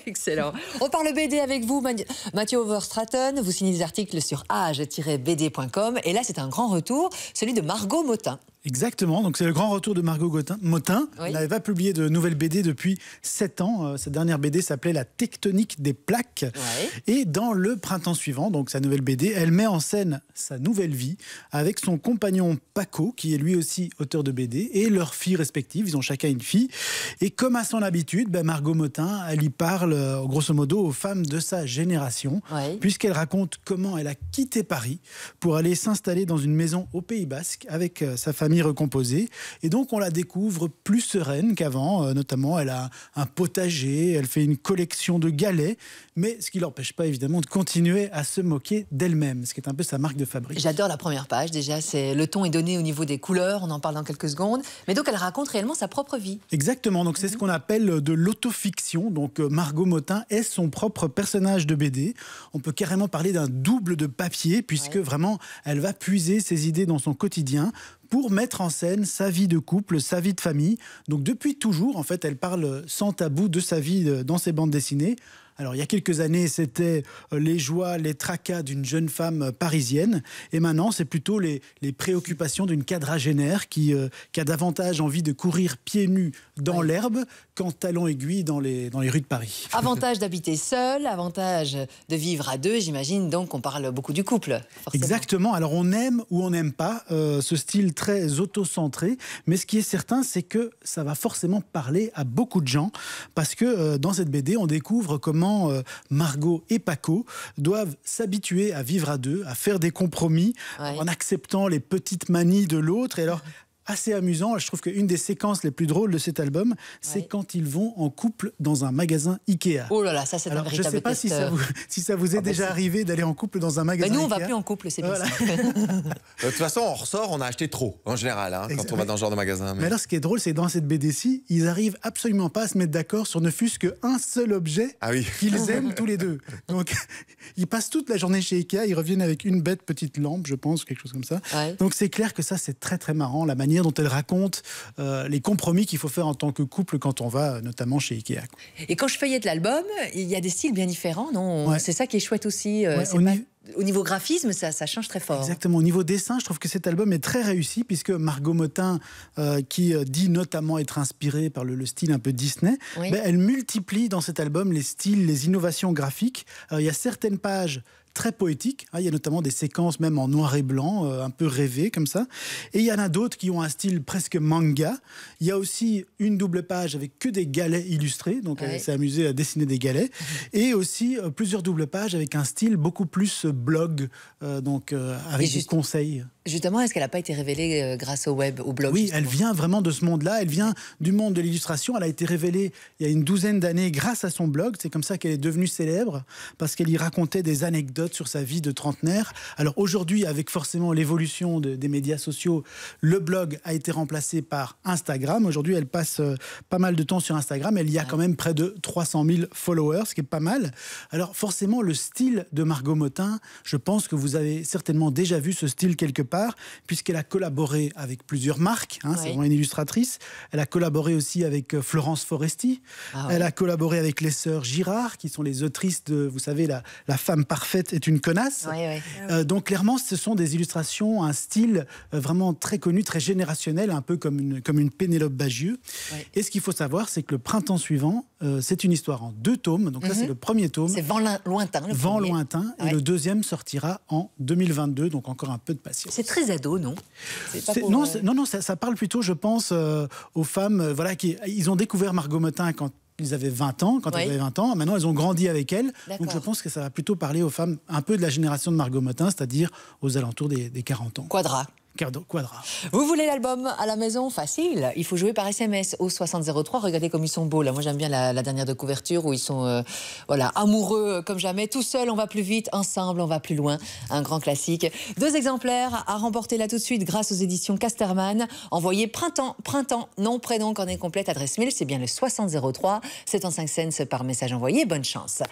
Excellent. On parle BD avec vous, Mathieu Overstraten. Vous signez des articles sur age-bd.com. Et là, c'est un grand retour, celui de Margot Motin. Exactement, donc c'est le grand retour de Margot Motin. Oui. Elle n'avait pas publié de nouvelles BD depuis 7 ans. Sa dernière BD s'appelait La tectonique des plaques. Oui. Et dans le printemps suivant, donc sa nouvelle BD, elle met en scène sa nouvelle vie avec son compagnon Paco, qui est lui aussi auteur de BD, et leurs filles respectives. Ils ont chacun une fille. Et comme à son habitude, Margot Motin, elle y parle grosso modo aux femmes de sa génération, oui. Puisqu'elle raconte comment elle a quitté Paris pour aller s'installer dans une maison au Pays Basque avec sa famille recomposée, et donc on la découvre plus sereine qu'avant, notamment elle a un potager, elle fait une collection de galets, mais ce qui ne l'empêche pas évidemment de continuer à se moquer d'elle-même, ce qui est un peu sa marque de fabrique. J'adore la première page, déjà, le ton est donné au niveau des couleurs, on en parle dans quelques secondes, mais donc elle raconte réellement sa propre vie. Exactement, donc c'est ce qu'on appelle de l'autofiction, donc Margot Motin est son propre personnage de BD, on peut carrément parler d'un double de papier, puisque vraiment elle va puiser ses idées dans son quotidien, pour mettre en scène sa vie de couple, sa vie de famille. Donc depuis toujours, en fait, elle parle sans tabou de sa vie dans ses bandes dessinées. Alors, il y a quelques années, c'était les joies, les tracas d'une jeune femme parisienne. Et maintenant, c'est plutôt les préoccupations d'une quadragénaire qui a davantage envie de courir pieds nus dans l'herbe qu'en talons aiguilles dans les rues de Paris. Avantage d'habiter seul, avantage de vivre à deux, j'imagine. Donc, on parle beaucoup du couple, forcément. Exactement. Alors, on aime ou on n'aime pas ce style très auto-centré. Mais ce qui est certain, c'est que ça va forcément parler à beaucoup de gens. Parce que dans cette BD, on découvre comment Margot et Paco doivent s'habituer à vivre à deux, à faire des compromis, en acceptant les petites manies de l'autre. Et alors, assez amusant, je trouve qu'une des séquences les plus drôles de cet album, c'est quand ils vont en couple dans un magasin Ikea. Oh là là, ça c'est un véritable test. Je ne sais pas si ça vous est déjà arrivé d'aller en couple dans un magasin Nous, on Ikea. ne va plus en couple, c'est bien ça. De toute façon, on ressort, on a acheté trop, en général, quand on va dans ce genre de magasin. Mais alors, ce qui est drôle, c'est que dans cette BD-ci, ils arrivent absolument pas à se mettre d'accord sur ne fût-ce qu'un seul objet qu'ils aiment tous les deux. Donc, ils passent toute la journée chez Ikea, ils reviennent avec une bête petite lampe, je pense, quelque chose comme ça. Donc, c'est clair que ça, c'est très très marrant, la manière dont elle raconte les compromis qu'il faut faire en tant que couple quand on va notamment chez Ikea. Et quand je feuillette l'album, il y a des styles bien différents, non? C'est ça qui est chouette aussi. Au niveau graphisme, ça change très fort. Exactement. Au niveau dessin, je trouve que cet album est très réussi, puisque Margot Motin, qui dit notamment être inspirée par le style un peu Disney, elle multiplie dans cet album les styles, les innovations graphiques. Alors, il y a certaines pages très poétiques, il y a notamment des séquences même en noir et blanc, un peu rêvées comme ça. Et il y en a d'autres qui ont un style presque manga. Il y a aussi une double page avec que des galets illustrés, donc elle s'est amusée à dessiner des galets. Et aussi plusieurs doubles pages avec un style beaucoup plus blog, avec des conseils. Justement, est-ce qu'elle n'a pas été révélée grâce au web, au blog? Oui, elle vient vraiment de ce monde-là, elle vient du monde de l'illustration. Elle a été révélée il y a une douzaine d'années grâce à son blog. C'est comme ça qu'elle est devenue célèbre, parce qu'elle y racontait des anecdotes sur sa vie de trentenaire. Alors aujourd'hui, avec forcément l'évolution des médias sociaux, le blog a été remplacé par Instagram. Aujourd'hui, elle passe pas mal de temps sur Instagram. Elle y a quand même près de 300 000 followers, ce qui est pas mal. Alors forcément, le style de Margot Motin, je pense que vous avez certainement déjà vu ce style quelque part, puisqu'elle a collaboré avec plusieurs marques. C'est vraiment une illustratrice. Elle a collaboré aussi avec Florence Foresti. Elle a collaboré avec les sœurs Girard, qui sont les autrices de, vous savez, La femme parfaite est une connasse. Donc clairement, ce sont des illustrations, un style vraiment très connu, très générationnel, un peu comme une Pénélope Bagieux. Et ce qu'il faut savoir, c'est que le printemps suivant, c'est une histoire en 2 tomes. Donc là, c'est le premier tome. C'est Vent lointain. Vent lointain. Et le deuxième sortira en 2022. Donc encore un peu de patience. C'est très ado, non? Non, ça parle plutôt, je pense, aux femmes qui ils ont découvert Margot Motin quand ils avaient 20 ans, elle avait 20 ans. Maintenant, elles ont grandi avec elle. Donc, je pense que ça va plutôt parler aux femmes un peu de la génération de Margot Motin, c'est-à-dire aux alentours des 40 ans. Quadra. Vous voulez l'album à la maison? Facile. Il faut jouer par SMS au 6003. Regardez comme ils sont beaux. Là, moi, j'aime bien la dernière de couverture où ils sont amoureux comme jamais. Tout seul, on va plus vite. Ensemble, on va plus loin. Un grand classique. 2 exemplaires à remporter là tout de suite grâce aux éditions Casterman. Envoyez printemps, nom, prénom, coordonnée complète, adresse mail. C'est bien le 6003. 75 cents par message envoyé. Bonne chance.